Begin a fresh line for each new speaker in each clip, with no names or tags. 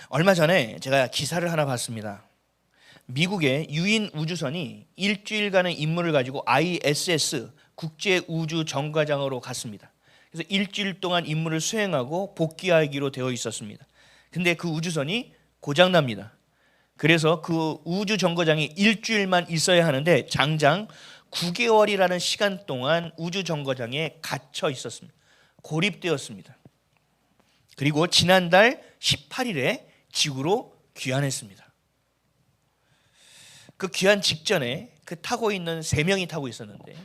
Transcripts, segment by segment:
얼마 전에 제가 기사를 하나 봤습니다. 미국의 유인 우주선이 일주일간의 임무를 가지고 ISS 국제우주정거장으로 갔습니다. 그래서 일주일 동안 임무를 수행하고 복귀하기로 되어 있었습니다. 근데 그 우주선이 고장납니다. 그래서 그 우주정거장에 일주일만 있어야 하는데 장장 9개월이라는 시간 동안 우주정거장에 갇혀 있었습니다. 고립되었습니다. 그리고 지난달 18일에 지구로 귀환했습니다. 그 귀환 직전에 그 타고 있는 3명이 타고 있었는데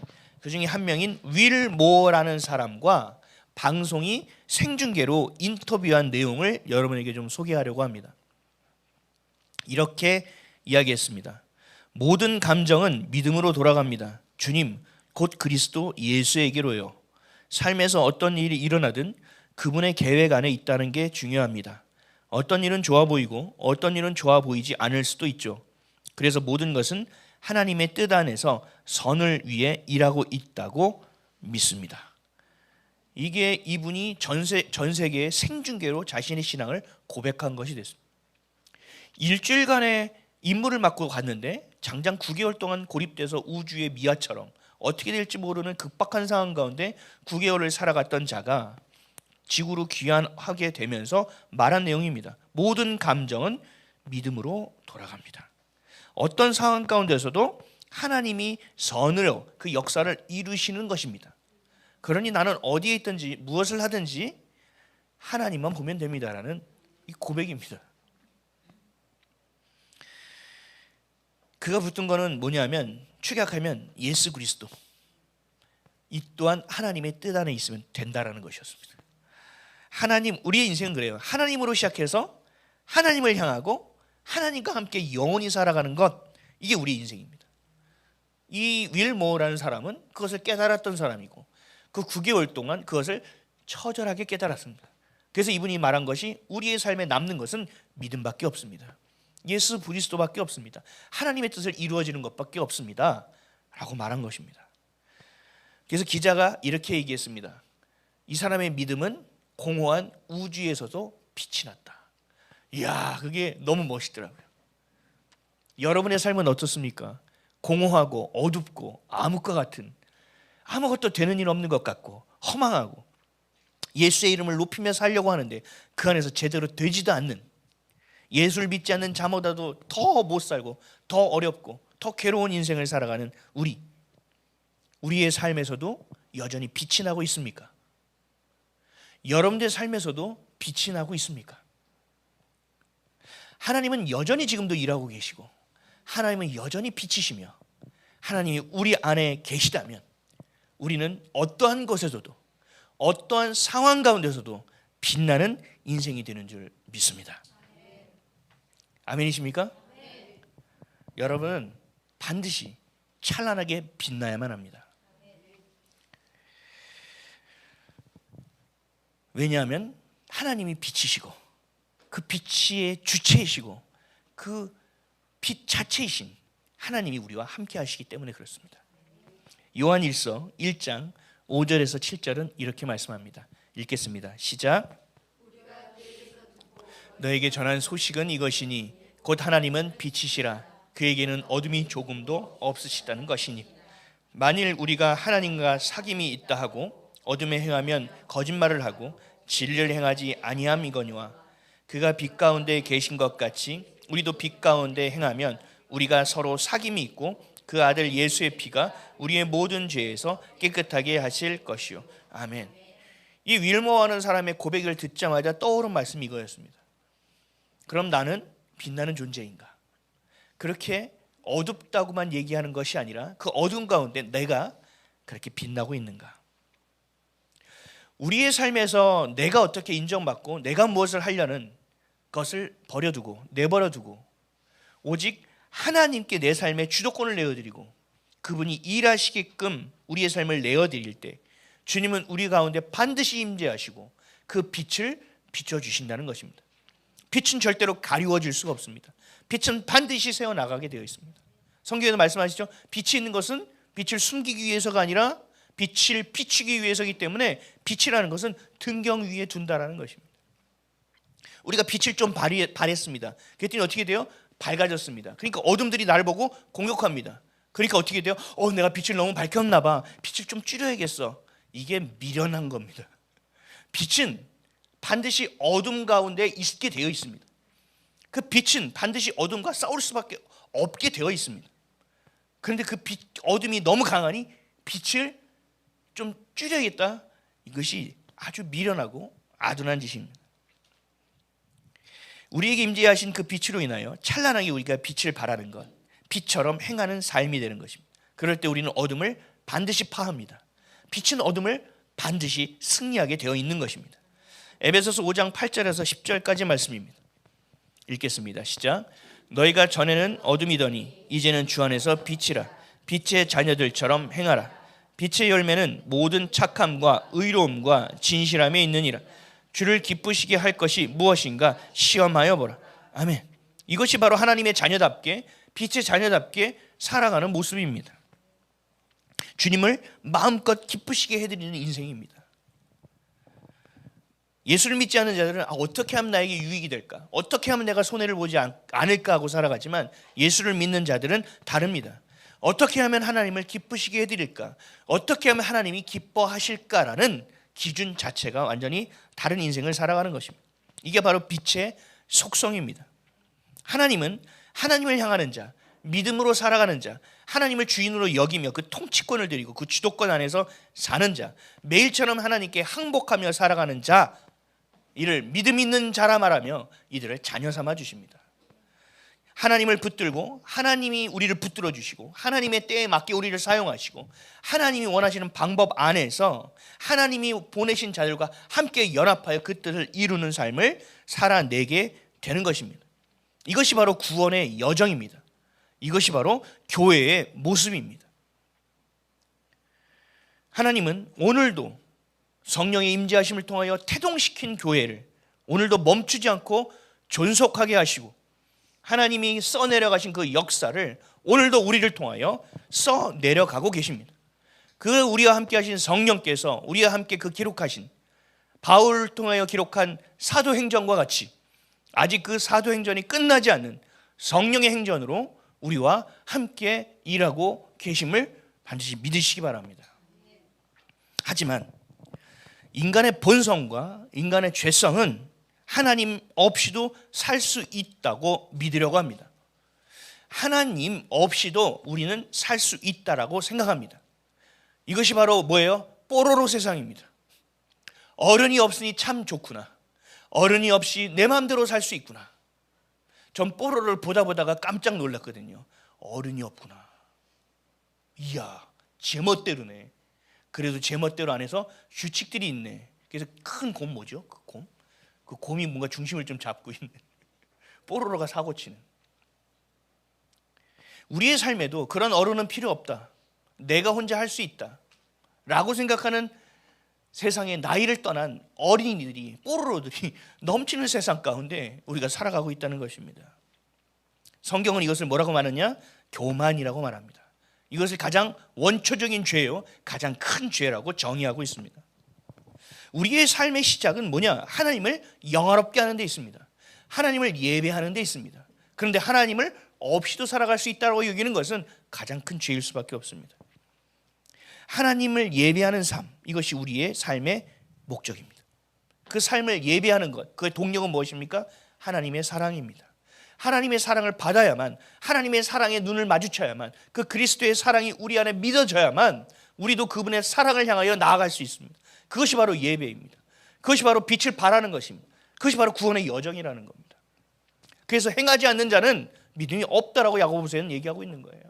그 중에 한 명인 윌 모어라는 사람과 방송이 생중계로 인터뷰한 내용을 여러분에게 좀 소개하려고 합니다. 이렇게 이야기했습니다. 모든 감정은 믿음으로 돌아갑니다. 주님, 곧 그리스도 예수에게로요. 삶에서 어떤 일이 일어나든 그분의 계획 안에 있다는 게 중요합니다. 어떤 일은 좋아 보이고 어떤 일은 좋아 보이지 않을 수도 있죠. 그래서 모든 것은 하나님의 뜻 안에서 선을 위해 일하고 있다고 믿습니다. 이게 이분이 전 세계의 생중계로 자신의 신앙을 고백한 것이 됐습니다. 일주일간의 임무를 맡고 갔는데 장장 9개월 동안 고립돼서 우주의 미아처럼 어떻게 될지 모르는 급박한 상황 가운데 9개월을 살아갔던 자가 지구로 귀환하게 되면서 말한 내용입니다. 모든 감정은 믿음으로 돌아갑니다. 어떤 상황 가운데서도 하나님이 선으로 그 역사를 이루시는 것입니다. 그러니 나는 어디에 있든지 무엇을 하든지 하나님만 보면 됩니다라는 이 고백입니다. 그가 붙든 거는 뭐냐면 축약하면 예수 그리스도, 이 또한 하나님의 뜻 안에 있으면 된다라는 것이었습니다. 하나님, 우리의 인생은 그래요. 하나님으로 시작해서 하나님을 향하고 하나님과 함께 영원히 살아가는 것, 이게 우리 인생입니다. 이 윌 모어라는 사람은 그것을 깨달았던 사람이고 그 9개월 동안 그것을 처절하게 깨달았습니다. 그래서 이분이 말한 것이 우리의 삶에 남는 것은 믿음밖에 없습니다. 예수 그리스도밖에 없습니다. 하나님의 뜻을 이루어지는 것밖에 없습니다 라고 말한 것입니다. 그래서 기자가 이렇게 얘기했습니다. 이 사람의 믿음은 공허한 우주에서도 빛이 났다. 이야, 그게 너무 멋있더라고요. 여러분의 삶은 어떻습니까? 공허하고 어둡고 암흑과 같은, 아무것도 되는 일 없는 것 같고 허망하고 예수의 이름을 높이며 살려고 하는데 그 안에서 제대로 되지도 않는, 예수를 믿지 않는 자보다도 더 못 살고 더 어렵고 더 괴로운 인생을 살아가는 우리의 삶에서도 여전히 빛이 나고 있습니까? 여러분의 삶에서도 빛이 나고 있습니까? 하나님은 여전히 지금도 일하고 계시고 하나님은 여전히 빛이시며 하나님이 우리 안에 계시다면 우리는 어떠한 곳에서도 어떠한 상황 가운데서도 빛나는 인생이 되는 줄 믿습니다. 아멘이십니까? 여러분은 반드시 찬란하게 빛나야만 합니다. 왜냐하면 하나님이 빛이시고 그 빛의 주체이시고 그 빛 자체이신 하나님이 우리와 함께 하시기 때문에 그렇습니다. 요한일서 1장 5절에서 7절은 이렇게 말씀합니다. 읽겠습니다. 시작. 너에게 전한 소식은 이것이니 곧 하나님은 빛이시라 그에게는 어둠이 조금도 없으시다는 것이니 만일 우리가 하나님과 사귐이 있다 하고 어둠에 행하면 거짓말을 하고 진리를 행하지 아니함이거니와 그가 빛 가운데 계신 것 같이 우리도 빛 가운데 행하면 우리가 서로 사귐이 있고 그 아들 예수의 피가 우리의 모든 죄에서 깨끗하게 하실 것이요. 아멘. 이 윌모어하는 사람의 고백을 듣자마자 떠오른 말씀이 이거였습니다. 그럼 나는 빛나는 존재인가? 그렇게 어둡다고만 얘기하는 것이 아니라 그 어두운 가운데 내가 그렇게 빛나고 있는가? 우리의 삶에서 내가 어떻게 인정받고 내가 무엇을 하려는 것을 버려두고 내버려두고 오직 하나님께 내 삶의 주도권을 내어드리고 그분이 일하시게끔 우리의 삶을 내어드릴 때 주님은 우리 가운데 반드시 임재하시고 그 빛을 비춰주신다는 것입니다. 빛은 절대로 가리워질 수가 없습니다. 빛은 반드시 새어나가게 되어 있습니다. 성경에도 말씀하시죠. 빛이 있는 것은 빛을 숨기기 위해서가 아니라 빛을 비추기 위해서이기 때문에 빛이라는 것은 등경 위에 둔다라는 것입니다. 우리가 빛을 좀 발했습니다. 그랬더니 어떻게 돼요? 밝아졌습니다. 그러니까 어둠들이 나를 보고 공격합니다. 그러니까 어떻게 돼요? 내가 빛을 너무 밝혔나 봐. 빛을 좀 줄여야겠어. 이게 미련한 겁니다. 빛은 반드시 어둠 가운데 있게 되어 있습니다. 그 빛은 반드시 어둠과 싸울 수밖에 없게 되어 있습니다. 그런데 그 어둠이 너무 강하니 빛을 좀 줄여야겠다. 이것이 아주 미련하고 아둔한 짓입니다. 우리에게 임재하신 그 빛으로 인하여 찬란하게 우리가 빛을 발하는 것, 빛처럼 행하는 삶이 되는 것입니다. 그럴 때 우리는 어둠을 반드시 파합니다. 빛은 어둠을 반드시 승리하게 되어 있는 것입니다. 에베소서 5장 8절에서 10절까지 말씀입니다. 읽겠습니다. 시작. 너희가 전에는 어둠이더니 이제는 주 안에서 빛이라. 빛의 자녀들처럼 행하라. 빛의 열매는 모든 착함과 의로움과 진실함에 있느니라. 주를 기쁘시게 할 것이 무엇인가 시험하여 보라. 아멘. 이것이 바로 하나님의 자녀답게, 빛의 자녀답게 살아가는 모습입니다. 주님을 마음껏 기쁘시게 해드리는 인생입니다. 예수를 믿지 않는 자들은 어떻게 하면 나에게 유익이 될까? 어떻게 하면 내가 손해를 보지 않을까 하고 살아가지만, 예수를 믿는 자들은 다릅니다. 어떻게 하면 하나님을 기쁘시게 해드릴까? 어떻게 하면 하나님이 기뻐하실까라는 기준 자체가 완전히 다른 인생을 살아가는 것입니다. 이게 바로 빛의 속성입니다. 하나님은 하나님을 향하는 자, 믿음으로 살아가는 자, 하나님을 주인으로 여기며 그 통치권을 드리고 그 주도권 안에서 사는 자, 매일처럼 하나님께 항복하며 살아가는 자, 이를 믿음 있는 자라 말하며 이들을 자녀 삼아 주십니다. 하나님을 붙들고 하나님이 우리를 붙들어 주시고 하나님의 때에 맞게 우리를 사용하시고 하나님이 원하시는 방법 안에서 하나님이 보내신 자들과 함께 연합하여 그 뜻을 이루는 삶을 살아내게 되는 것입니다. 이것이 바로 구원의 여정입니다. 이것이 바로 교회의 모습입니다. 하나님은 오늘도 성령의 임재하심을 통하여 태동시킨 교회를 오늘도 멈추지 않고 존속하게 하시고, 하나님이 써내려가신 그 역사를 오늘도 우리를 통하여 써내려가고 계십니다. 그 우리와 함께 하신 성령께서 우리와 함께 그 기록하신, 바울을 통하여 기록한 사도행전과 같이 아직 그 사도행전이 끝나지 않는 성령의 행전으로 우리와 함께 일하고 계심을 반드시 믿으시기 바랍니다. 하지만 인간의 본성과 인간의 죄성은 하나님 없이도 살 수 있다고 믿으려고 합니다. 하나님 없이도 우리는 살 수 있다라고 생각합니다. 이것이 바로 뭐예요? 뽀로로 세상입니다. 어른이 없으니 참 좋구나. 어른이 없이 내 마음대로 살 수 있구나. 전 뽀로로를 보다가 깜짝 놀랐거든요. 어른이 없구나. 이야, 제멋대로네. 그래도 제멋대로 안에서 규칙들이 있네. 그래서 큰 곰 뭐죠? 그 곰? 그 곰이 뭔가 중심을 좀 잡고 있는 뽀로로가 사고치는. 우리의 삶에도 그런 어른은 필요 없다. 내가 혼자 할 수 있다 라고 생각하는 세상에 나이를 떠난 어린이들이, 뽀로로들이 넘치는 세상 가운데 우리가 살아가고 있다는 것입니다. 성경은 이것을 뭐라고 말하냐? 교만이라고 말합니다. 이것을 가장 원초적인 죄요, 가장 큰 죄라고 정의하고 있습니다. 우리의 삶의 시작은 뭐냐? 하나님을 영화롭게 하는 데 있습니다. 하나님을 예배하는 데 있습니다. 그런데 하나님을 없이도 살아갈 수 있다고 여기는 것은 가장 큰 죄일 수밖에 없습니다. 하나님을 예배하는 삶, 이것이 우리의 삶의 목적입니다. 그 삶을 예배하는 것, 그의 동력은 무엇입니까? 하나님의 사랑입니다. 하나님의 사랑을 받아야만, 하나님의 사랑에 눈을 마주쳐야만, 그 그리스도의 사랑이 우리 안에 믿어져야만 우리도 그분의 사랑을 향하여 나아갈 수 있습니다. 그것이 바로 예배입니다. 그것이 바로 빛을 발하는 것입니다. 그것이 바로 구원의 여정이라는 겁니다. 그래서 행하지 않는 자는 믿음이 없다라고 야고보서에는 얘기하고 있는 거예요.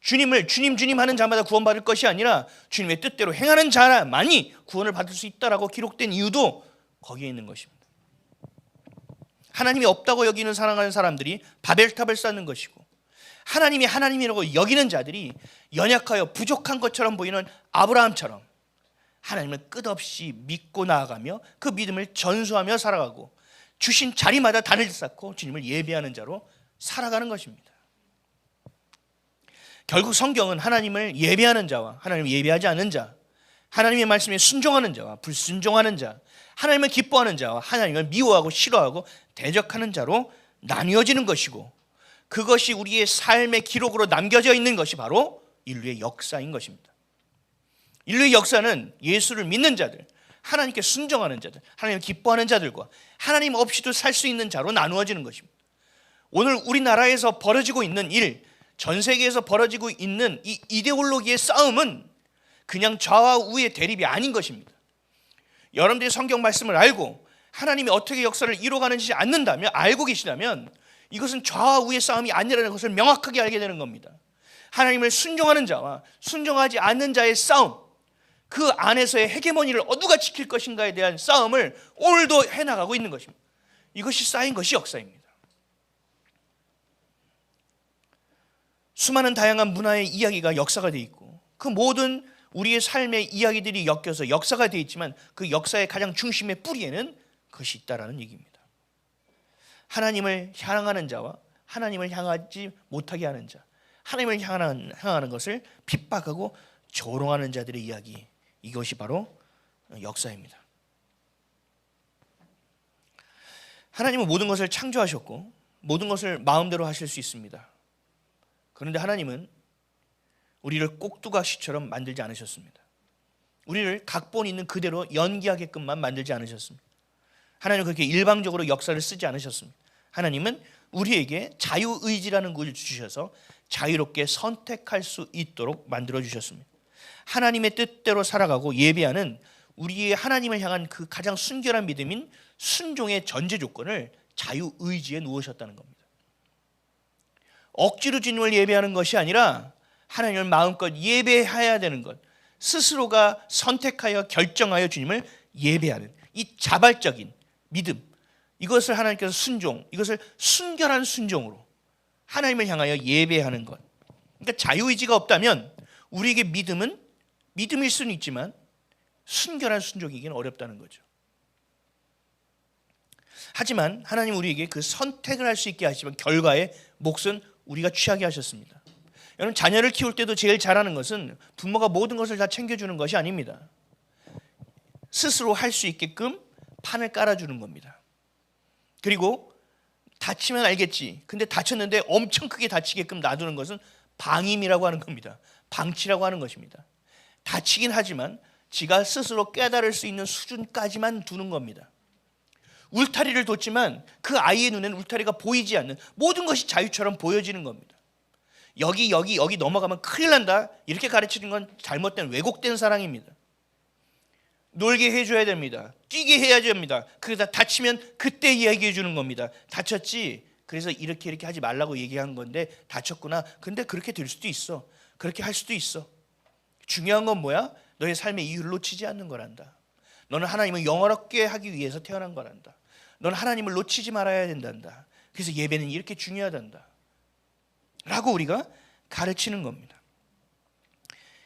주님을 주님 하는 자마다 구원받을 것이 아니라 주님의 뜻대로 행하는 자만이 구원을 받을 수 있다라고 기록된 이유도 거기에 있는 것입니다. 하나님이 없다고 여기는 사랑하는 사람들이 바벨탑을 쌓는 것이고, 하나님이 하나님이라고 여기는 자들이 연약하여 부족한 것처럼 보이는 아브라함처럼 하나님을 끝없이 믿고 나아가며 그 믿음을 전수하며 살아가고, 주신 자리마다 단을 쌓고 주님을 예배하는 자로 살아가는 것입니다. 결국 성경은 하나님을 예배하는 자와 하나님을 예배하지 않는 자, 하나님의 말씀에 순종하는 자와 불순종하는 자, 하나님을 기뻐하는 자와 하나님을 미워하고 싫어하고 대적하는 자로 나뉘어지는 것이고, 그것이 우리의 삶의 기록으로 남겨져 있는 것이 바로 인류의 역사인 것입니다. 인류의 역사는 예수를 믿는 자들, 하나님께 순종하는 자들, 하나님을 기뻐하는 자들과 하나님 없이도 살 수 있는 자로 나누어지는 것입니다. 오늘 우리나라에서 벌어지고 있는 일, 전 세계에서 벌어지고 있는 이 이데올로기의 싸움은 그냥 좌와 우의 대립이 아닌 것입니다. 여러분들이 성경 말씀을 알고 하나님이 어떻게 역사를 이루어가는지 알고 계시다면 이것은 좌와 우의 싸움이 아니라는 것을 명확하게 알게 되는 겁니다. 하나님을 순종하는 자와 순종하지 않는 자의 싸움, 그 안에서의 헤게모니를 누가 지킬 것인가에 대한 싸움을 오늘도 해나가고 있는 것입니다. 이것이 쌓인 것이 역사입니다. 수많은 다양한 문화의 이야기가 역사가 되어 있고, 그 모든 우리의 삶의 이야기들이 엮여서 역사가 되어 있지만 그 역사의 가장 중심의 뿌리에는 그것이 있다라는 얘기입니다. 하나님을 향하는 자와 하나님을 향하지 못하게 하는 자, 하나님을 향하는 것을 핍박하고 조롱하는 자들의 이야기, 이것이 바로 역사입니다. 하나님은 모든 것을 창조하셨고 모든 것을 마음대로 하실 수 있습니다. 그런데 하나님은 우리를 꼭두각시처럼 만들지 않으셨습니다. 우리를 각본 있는 그대로 연기하게끔만 만들지 않으셨습니다. 하나님은 그렇게 일방적으로 역사를 쓰지 않으셨습니다. 하나님은 우리에게 자유의지라는 것을 주셔서 자유롭게 선택할 수 있도록 만들어 주셨습니다. 하나님의 뜻대로 살아가고 예배하는 우리의 하나님을 향한 그 가장 순결한 믿음인 순종의 전제 조건을 자유의지에 놓으셨다는 겁니다. 억지로 주님을 예배하는 것이 아니라 하나님을 마음껏 예배해야 되는 것, 스스로가 선택하여 결정하여 주님을 예배하는 이 자발적인 믿음, 이것을 하나님께서 순종, 이것을 순결한 순종으로 하나님을 향하여 예배하는 것. 그러니까 자유의지가 없다면 우리에게 믿음은 믿음일 수는 있지만 순결한 순종이기는 어렵다는 거죠. 하지만 하나님 우리에게 그 선택을 할 수 있게 하시지만 결과의 몫은 우리가 취하게 하셨습니다. 여러분, 자녀를 키울 때도 제일 잘하는 것은 부모가 모든 것을 다 챙겨주는 것이 아닙니다. 스스로 할 수 있게끔 판을 깔아주는 겁니다. 그리고 다치면 알겠지. 근데 다쳤는데 엄청 크게 다치게끔 놔두는 것은 방임이라고 하는 겁니다. 방치라고 하는 것입니다. 다치긴 하지만 지가 스스로 깨달을 수 있는 수준까지만 두는 겁니다. 울타리를 뒀지만 그 아이의 눈에는 울타리가 보이지 않는, 모든 것이 자유처럼 보여지는 겁니다. 여기 넘어가면 큰일 난다, 이렇게 가르치는 건 잘못된 왜곡된 사랑입니다. 놀게 해줘야 됩니다. 뛰게 해야 됩니다. 그러다 다치면 그때 이야기해 주는 겁니다. 다쳤지? 그래서 이렇게 하지 말라고 얘기한 건데 다쳤구나. 근데 그렇게 될 수도 있어. 그렇게 할 수도 있어. 중요한 건 뭐야? 너의 삶의 이유를 놓치지 않는 거란다. 너는 하나님을 영원하게 하기 위해서 태어난 거란다. 너는 하나님을 놓치지 말아야 된단다. 그래서 예배는 이렇게 중요하단다 라고 우리가 가르치는 겁니다.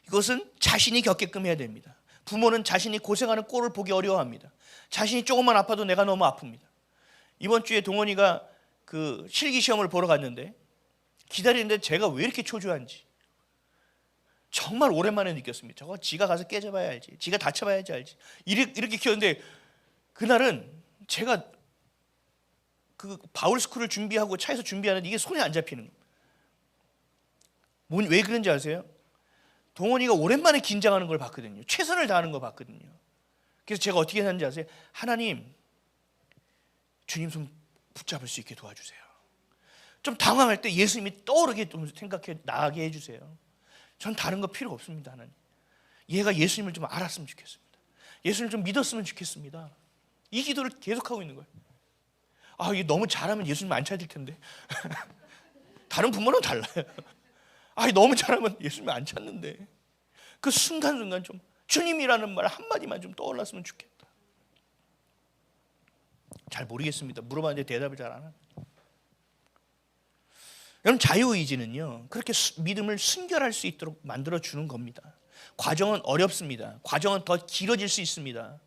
이것은 자신이 겪게끔 해야 됩니다. 부모는 자신이 고생하는 꼴을 보기 어려워합니다. 자신이 조금만 아파도 내가 너무 아픕니다. 이번 주에 동원이가 그 실기시험을 보러 갔는데 기다리는데 제가 왜 이렇게 초조한지 정말 오랜만에 느꼈습니다. 저거 지가 가서 깨져봐야 알지, 지가 다쳐봐야지 알지, 이렇게 키웠는데 그날은 제가 그 바울스쿨을 준비하고 차에서 준비하는데 이게 손에 안 잡히는 거예요. 왜 그런지 아세요? 동원이가 오랜만에 긴장하는 걸 봤거든요. 최선을 다하는 걸 봤거든요. 그래서 제가 어떻게 하는지 아세요? 하나님, 주님 손 붙잡을 수 있게 도와주세요. 좀 당황할 때 예수님이 떠오르게 좀 생각해 나게 해주세요. 전 다른 거 필요 없습니다. 하나님, 얘가 예수님을 좀 알았으면 좋겠습니다. 예수님을 좀 믿었으면 좋겠습니다. 이 기도를 계속하고 있는 거예요. 아, 이게 너무 잘하면 예수님 안 찾을 텐데. 다른 부모는 달라요. 아, 너무 잘하면 예수님 안 찾는데. 그 순간순간 좀 주님이라는 말 한마디만 좀 떠올랐으면 좋겠다. 잘 모르겠습니다. 물어봤는데 대답을 잘 안 합니다. 여러분, 자유의지는요, 그렇게 믿음을 순결할 수 있도록 만들어주는 겁니다. 과정은 어렵습니다. 과정은 더 길어질 수 있습니다.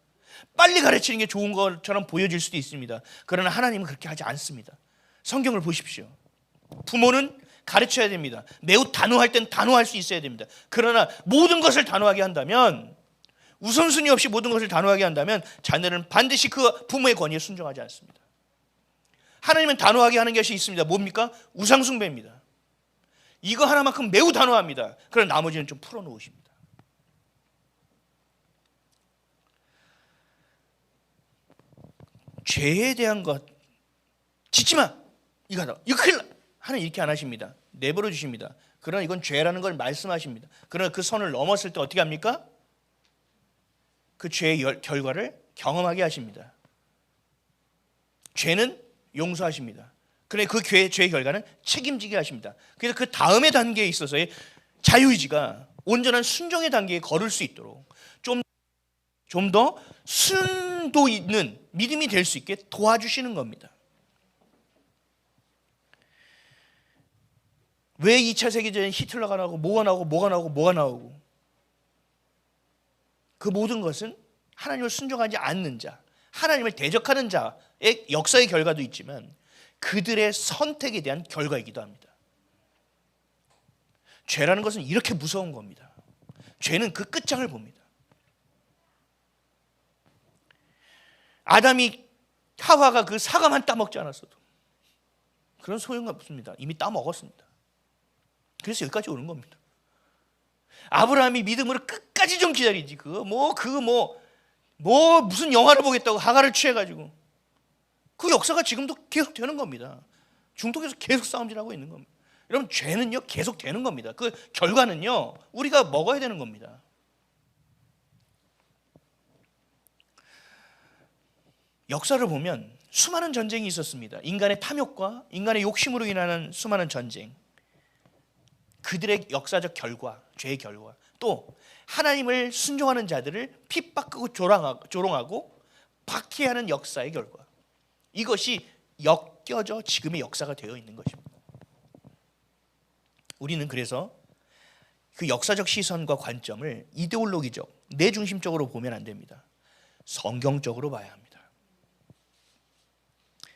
빨리 가르치는 게 좋은 것처럼 보여질 수도 있습니다. 그러나 하나님은 그렇게 하지 않습니다. 성경을 보십시오. 부모는 가르쳐야 됩니다. 매우 단호할 땐 단호할 수 있어야 됩니다. 그러나 모든 것을 단호하게 한다면 우선순위 없이 모든 것을 단호하게 한다면 자녀는 반드시 그 부모의 권위에 순종하지 않습니다. 하나님은 단호하게 하는 것이 있습니다. 뭡니까? 우상숭배입니다. 이거 하나만큼 매우 단호합니다. 그러나 나머지는 좀 풀어놓으십니다. 죄에 대한 것 짓지 마, 이거 하다, 이거 큰일 나, 하나님 이렇게 안 하십니다. 내버려 주십니다. 그러나 이건 죄라는 걸 말씀하십니다. 그러나 그 선을 넘었을 때 어떻게 합니까? 그 죄의 결과를 경험하게 하십니다. 죄는 용서하십니다. 그런데 그 죄의 결과는 책임지게 하십니다. 그래서 그 다음의 단계에 있어서의 자유의지가 온전한 순종의 단계에 걸을 수 있도록 좀 더 순도 있는 믿음이 될 수 있게 도와주시는 겁니다. 왜 2차 세계대전에 히틀러가 나오고 뭐가 나오고 그 모든 것은 하나님을 순종하지 않는 자, 하나님을 대적하는 자의 역사의 결과도 있지만 그들의 선택에 대한 결과이기도 합니다. 죄라는 것은 이렇게 무서운 겁니다. 죄는 그 끝장을 봅니다. 아담이 하와가 그 사과만 따먹지 않았어도 그런 소용이 없습니다. 이미 따먹었습니다. 그래서 여기까지 오는 겁니다. 아브라함이 믿음으로 끝까지 좀 기다리지. 무슨 영화를 보겠다고 하가를 취해가지고 그 역사가 지금도 계속 되는 겁니다. 중동에서 계속 싸움질하고 있는 겁니다. 여러분, 죄는요 계속 되는 겁니다. 그 결과는요 우리가 먹어야 되는 겁니다. 역사를 보면 수많은 전쟁이 있었습니다. 인간의 탐욕과 인간의 욕심으로 인하는 수많은 전쟁, 그들의 역사적 결과, 죄의 결과, 또 하나님을 순종하는 자들을 핍박하고 조롱하고 박해하는 역사의 결과, 이것이 엮여져 지금의 역사가 되어 있는 것입니다. 우리는 그래서 그 역사적 시선과 관점을 이데올로기적, 내중심적으로 보면 안 됩니다. 성경적으로 봐야 합니다.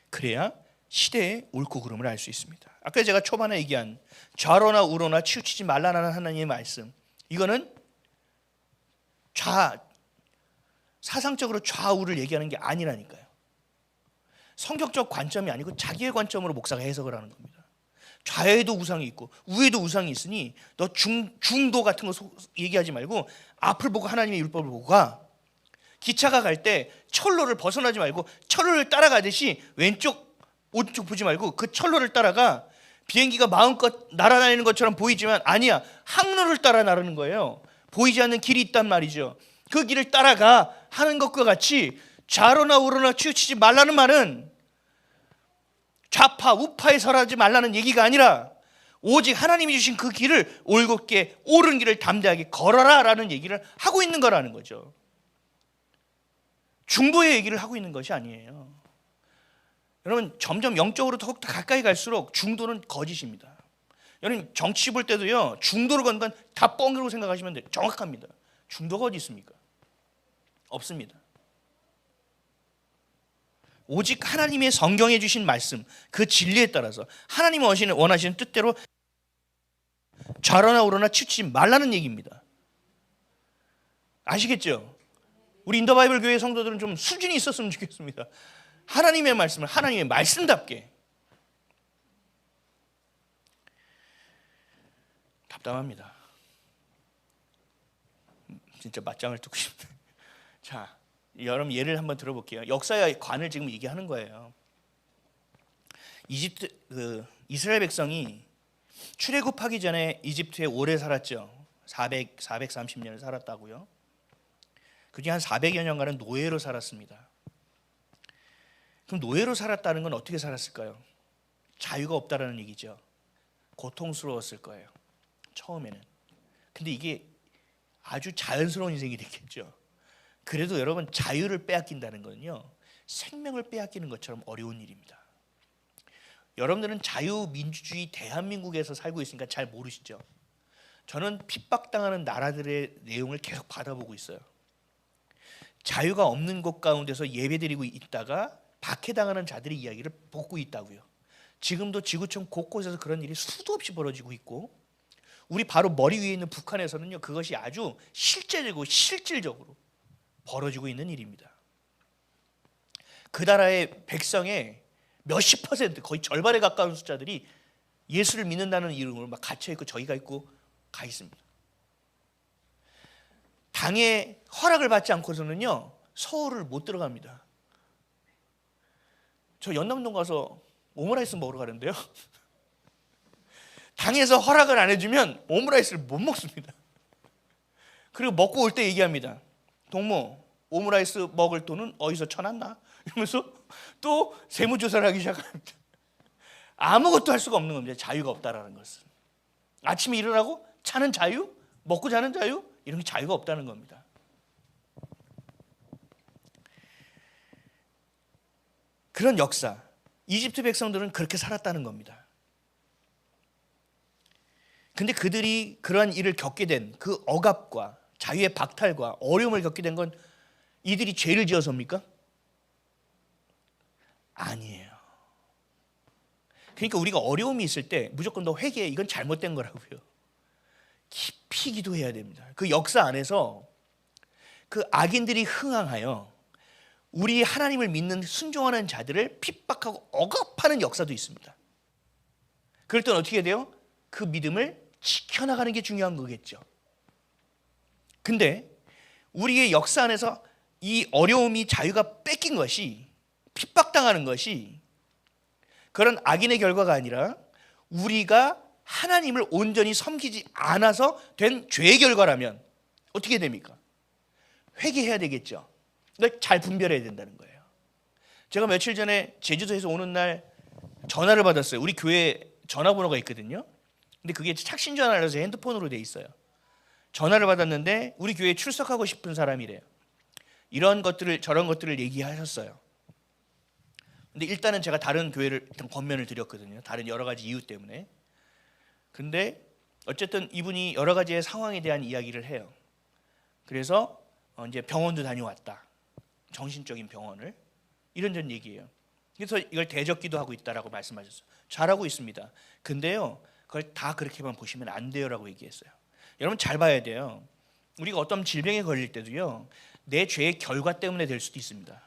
그래야 시대의 옳고 그름을 알 수 있습니다. 아까 제가 초반에 얘기한 좌로나 우로나 치우치지 말라는 하나님의 말씀, 이거는 사상적으로 좌우를 얘기하는 게 아니라니까요. 성격적 관점이 아니고 자기의 관점으로 목사가 해석을 하는 겁니다. 좌에도 우상이 있고 우에도 우상이 있으니 너 중도 같은 거 얘기하지 말고 앞을 보고 하나님의 율법을 보고 가. 기차가 갈 때 철로를 벗어나지 말고 철로를 따라가듯이 왼쪽 오른쪽 보지 말고 그 철로를 따라가. 비행기가 마음껏 날아다니는 것처럼 보이지만 아니야, 항로를 따라 나르는 거예요. 보이지 않는 길이 있단 말이죠. 그 길을 따라가 하는 것과 같이 좌로나 우로나 치우치지 말라는 말은 좌파 우파에 설하지 말라는 얘기가 아니라 오직 하나님이 주신 그 길을 올곧게 옳은 길을 담대하게 걸어라 라는 얘기를 하고 있는 거라는 거죠. 중도의 얘기를 하고 있는 것이 아니에요. 여러분, 점점 영적으로 더욱 가까이 갈수록 중도는 거짓입니다. 여러분, 정치 볼 때도요, 중도로 건 건 다 뻥이라고 생각하시면 돼요. 정확합니다. 중도가 어디 있습니까? 없습니다. 오직 하나님의 성경에 주신 말씀, 그 진리에 따라서 하나님이 원하시는 뜻대로 좌로나 우로나 치우치지 말라는 얘기입니다. 아시겠죠? 우리 인더바이블 교회 성도들은 좀 수준이 있었으면 좋겠습니다. 하나님의 말씀을 하나님의 말씀답게. 답답합니다. 진짜 맞짱을 뜨고 싶네. 자, 여러분 예를 한번 들어볼게요. 역사의 관을 지금 얘기하는 거예요. 이스라엘 백성이 출애굽하기 전에 이집트에 오래 살았죠. 430년을 살았다고요. 그중에 한 400여 년간은 노예로 살았습니다. 그럼 노예로 살았다는 건 어떻게 살았을까요? 자유가 없다라는 얘기죠. 고통스러웠을 거예요, 처음에는. 근데 이게 아주 자연스러운 인생이 됐겠죠. 그래도 여러분, 자유를 빼앗긴다는 건요, 생명을 빼앗기는 것처럼 어려운 일입니다. 여러분들은 자유민주주의 대한민국에서 살고 있으니까 잘 모르시죠. 저는 핍박당하는 나라들의 내용을 계속 받아보고 있어요. 자유가 없는 곳 가운데서 예배드리고 있다가 박해당하는 자들의 이야기를 보고 있다고요. 지금도 지구촌 곳곳에서 그런 일이 수도 없이 벌어지고 있고, 우리 바로 머리 위에 있는 북한에서는요, 그것이 아주 실제적이고 실질적으로 벌어지고 있는 일입니다. 그 나라의 백성의 몇십 퍼센트, 거의 절반에 가까운 숫자들이 예수를 믿는다는 이름으로 막 갇혀 있고 저기가 있고 가 있습니다. 당의 허락을 받지 않고서는요 서울을 못 들어갑니다. 저 연남동 가서 오므라이스 먹으러 가는데요 당에서 허락을 안 해주면 오므라이스를 못 먹습니다. 그리고 먹고 올 때 얘기합니다. 동무, 오므라이스 먹을 돈은 어디서 쳐놨나? 이러면서 또 세무조사를 하기 시작합니다. 아무것도 할 수가 없는 겁니다. 자유가 없다라는 것은. 아침에 일어나고 자는 자유, 먹고 자는 자유, 이런 게 자유가 없다는 겁니다. 그런 역사, 이집트 백성들은 그렇게 살았다는 겁니다. 근데 그들이 그러한 일을 겪게 된 그 억압과 자유의 박탈과 어려움을 겪게 된 건 이들이 죄를 지어서입니까? 아니에요. 그러니까 우리가 어려움이 있을 때 무조건 너 회개해. 이건 잘못된 거라고요. 깊이 기도해야 됩니다. 그 역사 안에서 그 악인들이 흥황하여 우리 하나님을 믿는 순종하는 자들을 핍박하고 억압하는 역사도 있습니다. 그럴 땐 어떻게 돼요? 그 믿음을 지켜나가는 게 중요한 거겠죠. 근데 우리의 역사 안에서 이 어려움이 자유가 뺏긴 것이, 핍박당하는 것이 그런 악인의 결과가 아니라 우리가 하나님을 온전히 섬기지 않아서 된 죄의 결과라면 어떻게 됩니까? 회개해야 되겠죠. 그러니까 잘 분별해야 된다는 거예요. 제가 며칠 전에 제주도에서 오는 날 전화를 받았어요. 우리 교회 전화번호가 있거든요. 근데 그게 착신 전화라서 핸드폰으로 돼 있어요. 전화를 받았는데 우리 교회에 출석하고 싶은 사람이래요. 이런 것들을 저런 것들을 얘기하셨어요. 근데 일단은 제가 다른 교회를 일단 권면을 드렸거든요. 다른 여러 가지 이유 때문에. 근데 어쨌든 이분이 여러 가지의 상황에 대한 이야기를 해요. 그래서 이제 병원도 다녀왔다. 정신적인 병원을. 이런저런 얘기예요. 그래서 이걸 대적기도 하고 있다라고 말씀하셨어요. 잘하고 있습니다. 근데요, 그걸 다 그렇게만 보시면 안 돼요라고 얘기했어요. 여러분 잘 봐야 돼요. 우리가 어떤 질병에 걸릴 때도요, 내 죄의 결과 때문에 될 수도 있습니다.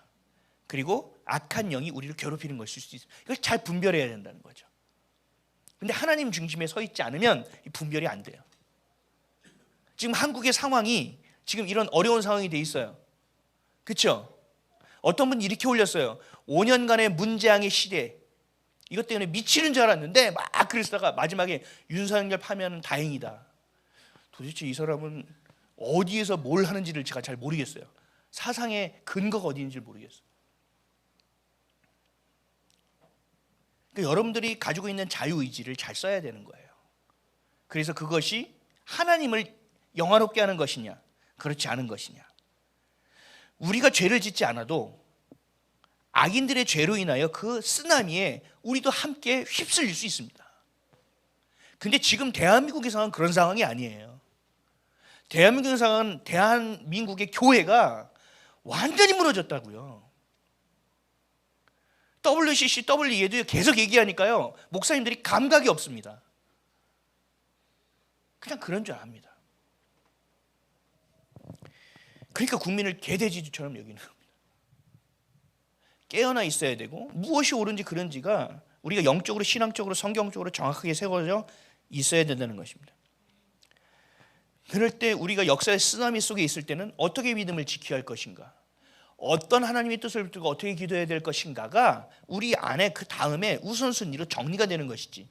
그리고 악한 영이 우리를 괴롭히는 것일 수도 있습니다. 이걸 잘 분별해야 된다는 거죠. 근데 하나님 중심에 서 있지 않으면 이 분별이 안 돼요. 지금 한국의 상황이 지금 이런 어려운 상황이 돼 있어요. 그렇죠? 어떤 분이 이렇게 올렸어요. 5년간의 문재앙의 시대, 이것 때문에 미치는 줄 알았는데 막 그러다가 마지막에 윤석열 파면은 다행이다. 도대체 이 사람은 어디에서 뭘 하는지를 제가 잘 모르겠어요. 사상의 근거가 어디 있는지 모르겠어요. 그러니까 여러분들이 가지고 있는 자유의지를 잘 써야 되는 거예요. 그래서 그것이 하나님을 영화롭게 하는 것이냐, 그렇지 않은 것이냐. 우리가 죄를 짓지 않아도 악인들의 죄로 인하여 그 쓰나미에 우리도 함께 휩쓸릴 수 있습니다. 근데 지금 대한민국의 상황은 그런 상황이 아니에요. 대한민국의 상황은 대한민국의 교회가 완전히 무너졌다고요. WCC, WE에도 계속 얘기하니까요, 목사님들이 감각이 없습니다. 그냥 그런 줄 압니다. 그러니까 국민을 개돼지처럼 여기는 겁니다. 깨어나 있어야 되고 무엇이 옳은지 그른지가 우리가 영적으로, 신앙적으로, 성경적으로 정확하게 세워져 있어야 된다는 것입니다. 그럴 때 우리가 역사의 쓰나미 속에 있을 때는 어떻게 믿음을 지켜야 할 것인가, 어떤 하나님의 뜻을 붙들고 어떻게 기도해야 될 것인가가 우리 안에 그 다음에 우선순위로 정리가 되는 것이지,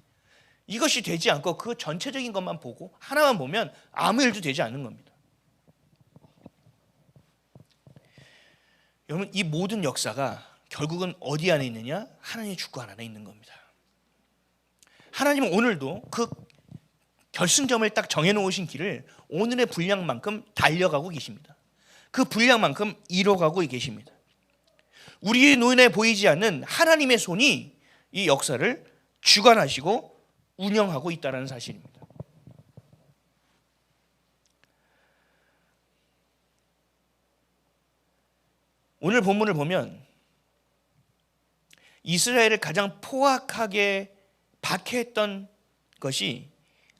이것이 되지 않고 그 전체적인 것만 보고 하나만 보면 아무 일도 되지 않는 겁니다. 여러분, 이 모든 역사가 결국은 어디 안에 있느냐? 하나님의 주권 안에 있는 겁니다. 하나님은 오늘도 그 결승점을 딱 정해놓으신 길을 오늘의 분량만큼 달려가고 계십니다. 그 분량만큼 이뤄가고 계십니다. 우리의 눈에 보이지 않는 하나님의 손이 이 역사를 주관하시고 운영하고 있다는 사실입니다. 오늘 본문을 보면 이스라엘을 가장 포악하게 박해했던 것이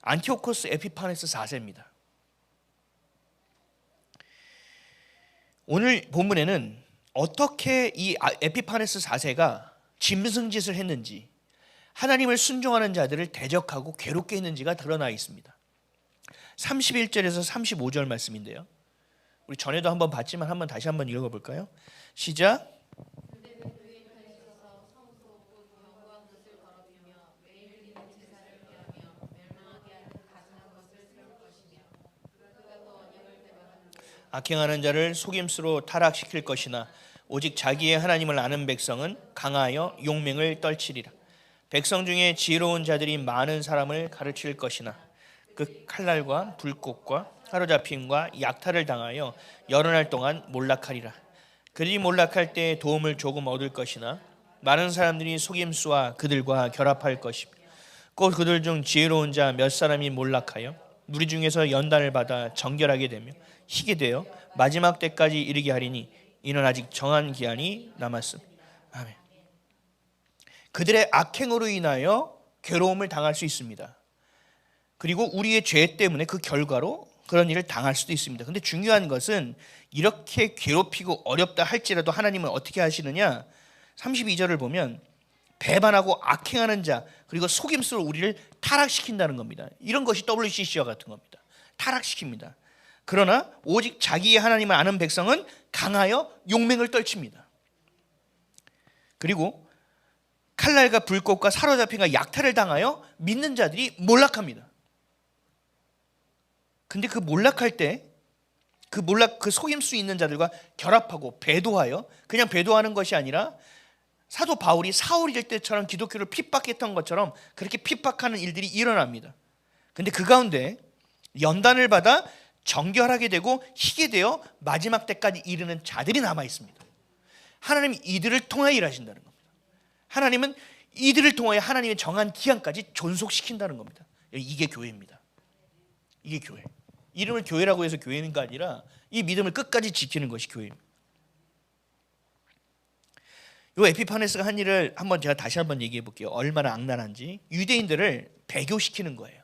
안티오코스 에피파네스 4세입니다. 오늘 본문에는 어떻게 이 에피파네스 4세가 짐승짓을 했는지, 하나님을 순종하는 자들을 대적하고 괴롭게 했는지가 드러나 있습니다. 31절에서 35절 말씀인데요, 우리 전에도 한번 봤지만 다시 한번 읽어볼까요? 시작. 악행하는 자를 속임수로 타락시킬 것이나 오직 자기의 하나님을 아는 백성은 강하여 용맹을 떨치리라. 백성 중에 지혜로운 자들이 많은 사람을 가르칠 것이나 그 칼날과 불꽃과 사로잡힘과 약탈을 당하여 여러 날 동안 몰락하리라. 그들이 몰락할 때 도움을 조금 얻을 것이나 많은 사람들이 속임수와 그들과 결합할 것이며 곧 그들 중 지혜로운 자 몇 사람이 몰락하여 무리 중에서 연단을 받아 정결하게 되며 희게 되어 마지막 때까지 이르게 하리니 이는 아직 정한 기한이 남았습니다. 아멘. 그들의 악행으로 인하여 괴로움을 당할 수 있습니다. 그리고 우리의 죄 때문에 그 결과로 그런 일을 당할 수도 있습니다. 근데 중요한 것은 이렇게 괴롭히고 어렵다 할지라도 하나님은 어떻게 하시느냐? 32절을 보면 배반하고 악행하는 자 그리고 속임수로 우리를 타락시킨다는 겁니다. 이런 것이 WCC와 같은 겁니다. 타락시킵니다. 그러나 오직 자기의 하나님을 아는 백성은 강하여 용맹을 떨칩니다. 그리고 칼날과 불꽃과 사로잡힘과 약탈을 당하여 믿는 자들이 몰락합니다. 근데 그 몰락할 때 그 속임수 있는 자들과 결합하고 배도하여, 그냥 배도하는 것이 아니라 사도 바울이 사울일 때처럼 기독교를 핍박했던 것처럼 그렇게 핍박하는 일들이 일어납니다. 근데 그 가운데 연단을 받아 정결하게 되고 희게 되어 마지막 때까지 이르는 자들이 남아 있습니다. 하나님이 이들을 통하여 일하신다는 겁니다. 하나님은 이들을 통하여 하나님의 정한 기한까지 존속시킨다는 겁니다. 이게 교회입니다. 이게 교회. 이름을 교회라고 해서 교회는 게 아니라 이 믿음을 끝까지 지키는 것이 교회입니다. 이 에피파네스가 한 일을 제가 다시 한번 얘기해 볼게요. 얼마나 악랄한지. 유대인들을 배교시키는 거예요.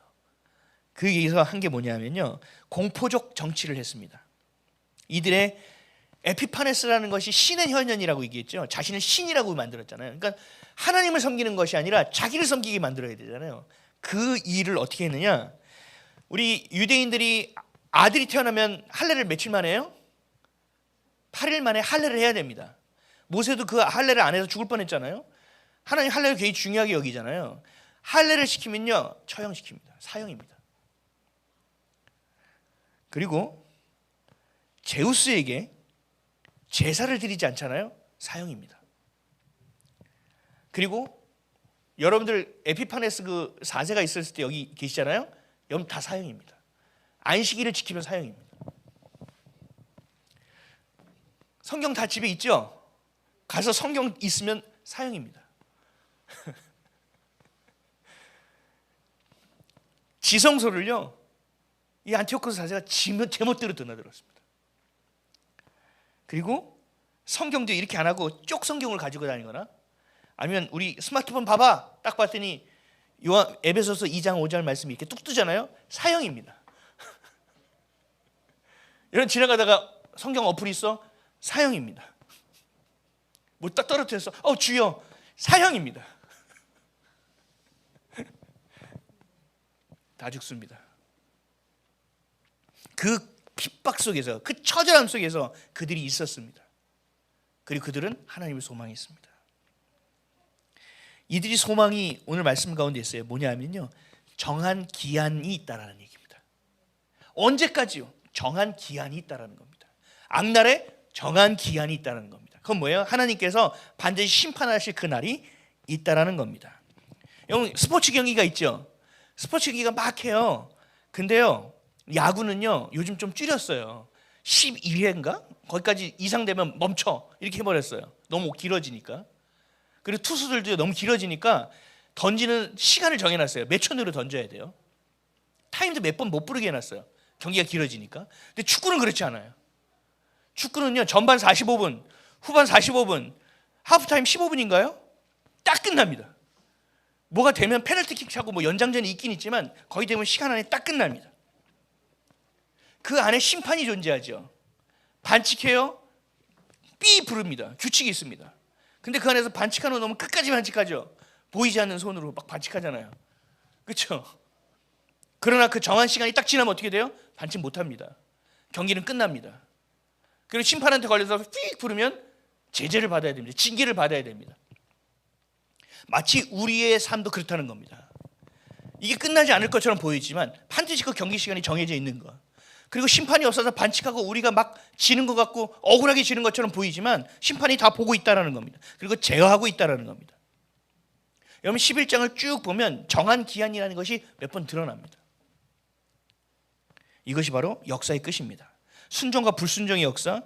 그 얘기에서 한 게 뭐냐면요, 공포적 정치를 했습니다. 이들의 에피파네스라는 것이 신의 현현이라고 얘기했죠. 자신을 신이라고 만들었잖아요. 그러니까 하나님을 섬기는 것이 아니라 자기를 섬기게 만들어야 되잖아요. 그 일을 어떻게 했느냐, 우리 유대인들이 아들이 태어나면 할례를 며칠 만에 해요? 8일 만에 할례를 해야 됩니다. 모세도 그 할례를 안 해서 죽을 뻔했잖아요. 하나님 할례를 굉장히 중요하게 여기잖아요. 할례를 시키면요, 처형시킵니다. 사형입니다. 그리고 제우스에게 제사를 드리지 않잖아요. 사형입니다. 그리고 여러분들 에피파네스 그 4세가 있었을 때 여기 계시잖아요. 여러분 다 사형입니다. 안식일을 지키면 사형입니다. 성경 다 집에 있죠? 가서 성경 있으면 사형입니다. 지성소를요, 이 안티오코스 4세가 제멋대로 드나들었습니다. 그리고 성경도 이렇게 안 하고 쪽 성경을 가지고 다니거나, 아니면 우리 스마트폰 봐봐 딱 봤더니 에베소서 2장 5절 말씀이 이렇게 뚝 뜨잖아요. 사형입니다. 이런 지나가다가 성경 어플이 있어? 사형입니다. 뭐 딱 떨어뜨려서 주여, 사형입니다. 다 죽습니다. 그 핍박 속에서, 그 처절함 속에서 그들이 있었습니다. 그리고 그들은 하나님을 소망했습니다. 이들이 소망이 오늘 말씀 가운데 있어요. 뭐냐면요, 정한 기한이 있다라는 얘기입니다. 언제까지요? 정한 기한이 있다라는 겁니다. 악날에 정한 기한이 있다는 겁니다. 그건 뭐예요? 하나님께서 반드시 심판하실 그날이 있다라는 겁니다. 여러분, 스포츠 경기가 있죠. 스포츠 경기가 막 해요. 근데요, 야구는요 요즘 좀 줄였어요. 12회인가? 거기까지 이상 되면 멈춰 이렇게 해버렸어요. 너무 길어지니까. 그리고 투수들도 너무 길어지니까 던지는 시간을 정해놨어요. 몇 초 내로 던져야 돼요. 타임도 몇 번 못 부르게 해놨어요. 경기가 길어지니까. 근데 축구는 그렇지 않아요. 축구는요, 전반 45분, 후반 45분, 하프타임 15분인가요? 딱 끝납니다. 뭐가 되면 페널티킥 차고 뭐 연장전이 있긴 있지만 거의 되면 시간 안에 딱 끝납니다. 그 안에 심판이 존재하죠. 반칙해요? 삐 부릅니다. 규칙이 있습니다. 근데 그 안에서 반칙하는 놈은 끝까지 반칙하죠. 보이지 않는 손으로 막 반칙하잖아요. 그렇죠? 그러나 그 정한 시간이 딱 지나면 어떻게 돼요? 반칙 못합니다. 경기는 끝납니다. 그리고 심판한테 걸려서 삐 부르면 제재를 받아야 됩니다. 징계를 받아야 됩니다. 마치 우리의 삶도 그렇다는 겁니다. 이게 끝나지 않을 것처럼 보이지만 반드시 그 경기 시간이 정해져 있는 거. 그리고 심판이 없어서 반칙하고 우리가 막 지는 것 같고 억울하게 지는 것처럼 보이지만 심판이 다 보고 있다는 겁니다. 그리고 제어하고 있다는 겁니다. 여러분 11장을 쭉 보면 정한 기한이라는 것이 몇 번 드러납니다. 이것이 바로 역사의 끝입니다. 순종과 불순종의 역사,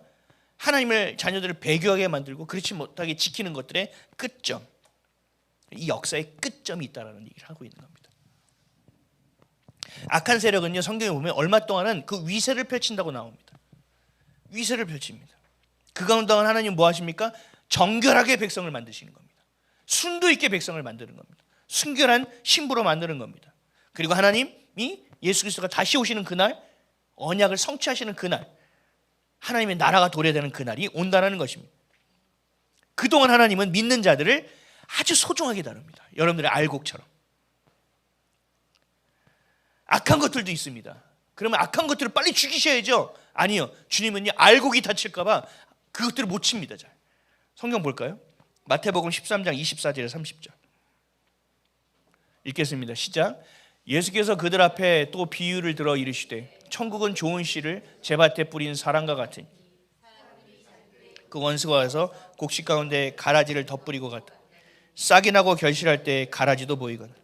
하나님을 자녀들을 배교하게 만들고 그렇지 못하게 지키는 것들의 끝점, 이 역사의 끝점이 있다는 얘기를 하고 있는 겁니다. 악한 세력은요, 성경에 보면 얼마 동안은 그 위세를 펼친다고 나옵니다. 위세를 펼칩니다. 그 가운데 하나님 뭐 하십니까? 정결하게 백성을 만드시는 겁니다. 순도 있게 백성을 만드는 겁니다. 순결한 신부로 만드는 겁니다. 그리고 하나님이 예수 그리스도가 다시 오시는 그날, 언약을 성취하시는 그날, 하나님의 나라가 도래되는 그날이 온다는 것입니다. 그동안 하나님은 믿는 자들을 아주 소중하게 다룹니다. 여러분들의 알곡처럼. 악한 것들도 있습니다. 그러면 악한 것들을 빨리 죽이셔야죠. 아니요. 주님은요, 알곡이 다칠까 봐 그것들을 못 칩니다. 잘. 성경 볼까요? 마태복음 13장 24절에 30절 읽겠습니다. 시작. 예수께서 그들 앞에 또 비유를 들어 이르시되 천국은 좋은 씨를 제밭에 뿌린 사람과 같으니 그 원수가 와서 곡식 가운데 가라지를 덧뿌리고 갔다. 싹이 나고 결실할 때 가라지도 보이거늘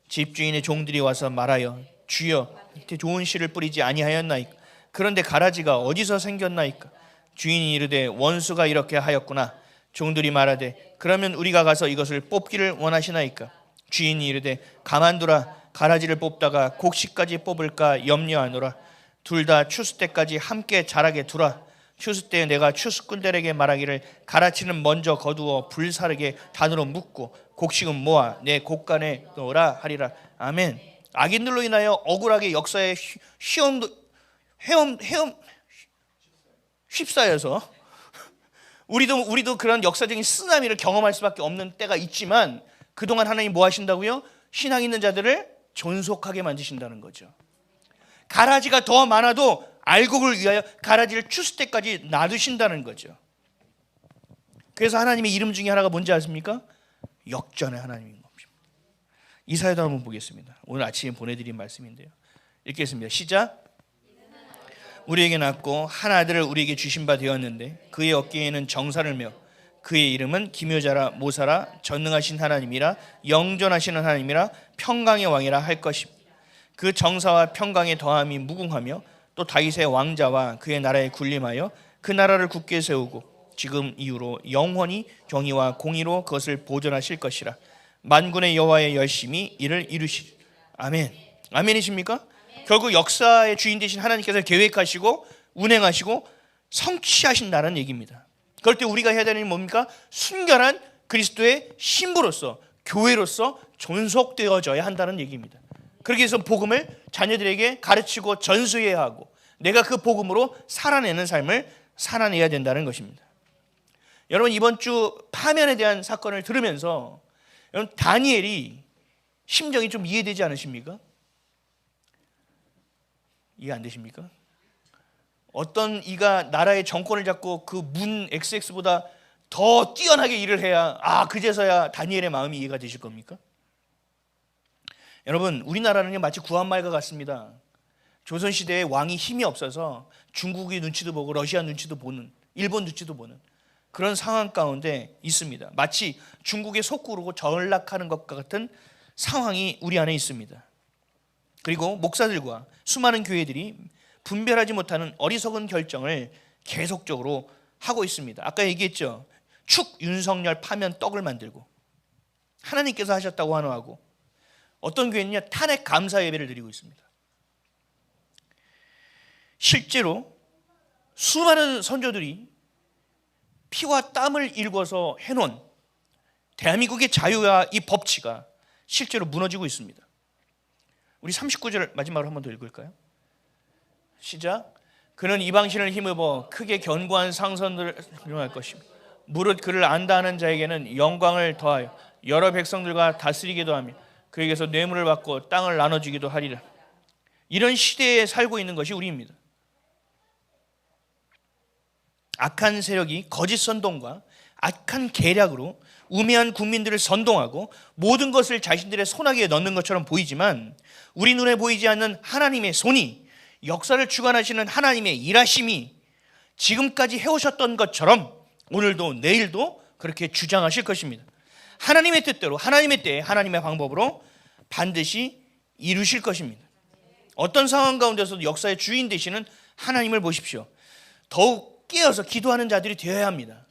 집주인의 종들이 와서 말하여 주여 좋은 씨를 뿌리지 아니하였나이까. 그런데 가라지가 어디서 생겼나이까. 주인이 이르되 원수가 이렇게 하였구나. 종들이 말하되 그러면 우리가 가서 이것을 뽑기를 원하시나이까. 주인이 이르되 가만두라. 가라지를 뽑다가 곡식까지 뽑을까 염려하노라. 둘 다 추수 때까지 함께 자라게 두라. 추수 때에 내가 추수꾼들에게 말하기를 가라치는 먼저 거두어 불사르게 단으로 묶고 곡식은 모아 내 곡간에 넣으라 하리라. 아멘. 악인들로 인하여 억울하게 역사에 휩싸여서 우리도 그런 역사적인 쓰나미를 경험할 수밖에 없는 때가 있지만 그동안 하나님 뭐 하신다고요? 신앙 있는 자들을 존속하게 만드신다는 거죠. 가라지가 더 많아도 알곡을 위하여 가라지를 추수 때까지 놔두신다는 거죠. 그래서 하나님의 이름 중에 하나가 뭔지 아십니까? 역전의 하나님인 겁니다. 이사야도 한번 보겠습니다. 오늘 아침에 보내드린 말씀인데요. 읽겠습니다. 시작. 우리에게 낳고 한 아들을 우리에게 주신 바 되었는데 그의 어깨에는 정사를 메어 그의 이름은 기묘자라 모사라 전능하신 하나님이라 영존하시는 하나님이라 평강의 왕이라 할 것입니다. 그 정사와 평강의 더함이 무궁하며 또 다윗의 왕자와 그의 나라에 군림하여 그 나라를 굳게 세우고 지금 이후로 영원히 정의와 공의로 그것을 보존하실 것이라. 만군의 여호와의 열심히 이를 이루시리. 아멘. 아멘이십니까? 결국 역사의 주인 되신 하나님께서 계획하시고 운행하시고 성취하신다는 얘기입니다. 그럴 때 우리가 해야 되는 게 뭡니까? 순결한 그리스도의 신부로서 교회로서 존속되어져야 한다는 얘기입니다. 그렇게 해서 복음을 자녀들에게 가르치고 전수해야 하고 내가 그 복음으로 살아내는 삶을 살아내야 된다는 것입니다. 여러분 이번 주 파면에 대한 사건을 들으면서 여러분 다니엘이 심정이 좀 이해되지 않으십니까? 이해 안 되십니까? 어떤 이가 나라의 정권을 잡고 그 문 XX보다 더 뛰어나게 일을 해야 그제서야 다니엘의 마음이 이해가 되실 겁니까? 여러분 우리나라는 마치 구한말과 같습니다. 조선시대에 왕이 힘이 없어서 중국의 눈치도 보고 러시아 눈치도 보는 일본 눈치도 보는 그런 상황 가운데 있습니다. 마치 중국의 속구로 전락하는 것과 같은 상황이 우리 안에 있습니다. 그리고 목사들과 수많은 교회들이 분별하지 못하는 어리석은 결정을 계속적으로 하고 있습니다. 아까 얘기했죠. 축 윤석열 파면 떡을 만들고 하나님께서 하셨다고 환호하고 어떤 교회는요 탄핵 감사 예배를 드리고 있습니다. 실제로 수많은 선조들이 피와 땀을 일궈서 해놓은 대한민국의 자유와 이 법치가 실제로 무너지고 있습니다. 우리 39절 마지막으로 한 번 더 읽을까요? 시작. 그는 이방신을 힘입어 크게 견고한 상선들을 할 것이며 무릇 그를 안다 하는 자에게는 영광을 더하여 여러 백성들과 다스리기도 하며 그에게서 뇌물을 받고 땅을 나눠주기도 하리라. 이런 시대에 살고 있는 것이 우리입니다. 악한 세력이 거짓 선동과 악한 계략으로 우매한 국민들을 선동하고 모든 것을 자신들의 손아귀에 넣는 것처럼 보이지만 우리 눈에 보이지 않는 하나님의 손이, 역사를 주관하시는 하나님의 일하심이 지금까지 해오셨던 것처럼 오늘도 내일도 그렇게 주장하실 것입니다. 하나님의 뜻대로, 하나님의 때에, 하나님의 방법으로 반드시 이루실 것입니다. 어떤 상황 가운데서도 역사의 주인 되시는 하나님을 보십시오. 더욱 깨어서 기도하는 자들이 되어야 합니다.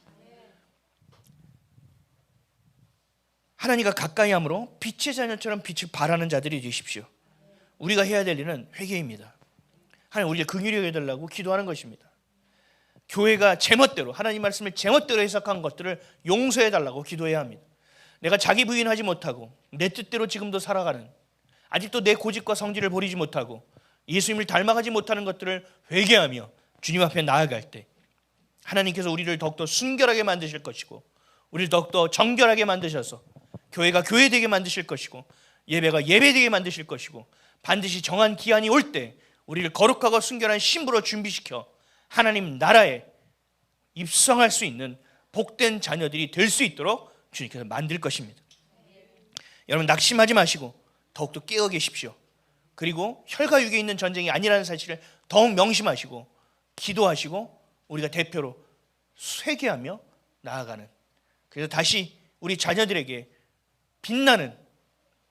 하나님과 가까이 함으로 빛의 자녀처럼 빛을 발하는 자들이 되십시오. 우리가 해야 될 일은 회개입니다. 하나님 우리를 긍휼히 여겨달라고 기도하는 것입니다. 교회가 제멋대로, 하나님 말씀을 제멋대로 해석한 것들을 용서해달라고 기도해야 합니다. 내가 자기 부인하지 못하고 내 뜻대로 지금도 살아가는, 아직도 내 고집과 성질을 버리지 못하고 예수님을 닮아가지 못하는 것들을 회개하며 주님 앞에 나아갈 때 하나님께서 우리를 더욱더 순결하게 만드실 것이고 우리를 더욱더 정결하게 만드셔서 교회가 교회되게 만드실 것이고 예배가 예배되게 만드실 것이고 반드시 정한 기한이 올 때 우리를 거룩하고 순결한 신부로 준비시켜 하나님 나라에 입성할 수 있는 복된 자녀들이 될 수 있도록 주님께서 만들 것입니다. 여러분 낙심하지 마시고 더욱더 깨어 계십시오. 그리고 혈과 육에 있는 전쟁이 아니라는 사실을 더욱 명심하시고 기도하시고 우리가 대표로 회개하며 나아가는, 그래서 다시 우리 자녀들에게 빛나는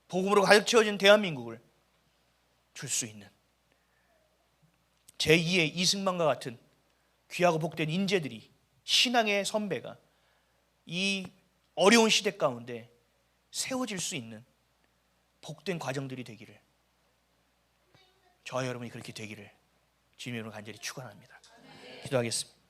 복음으로 가득 채워진 대한민국을 줄 수 있는 제2의 이승만과 같은 귀하고 복된 인재들이, 신앙의 선배가 이 어려운 시대 가운데 세워질 수 있는 복된 과정들이 되기를, 저와 여러분이 그렇게 되기를 주님의 이름으로 간절히 축원합니다. 기도하겠습니다.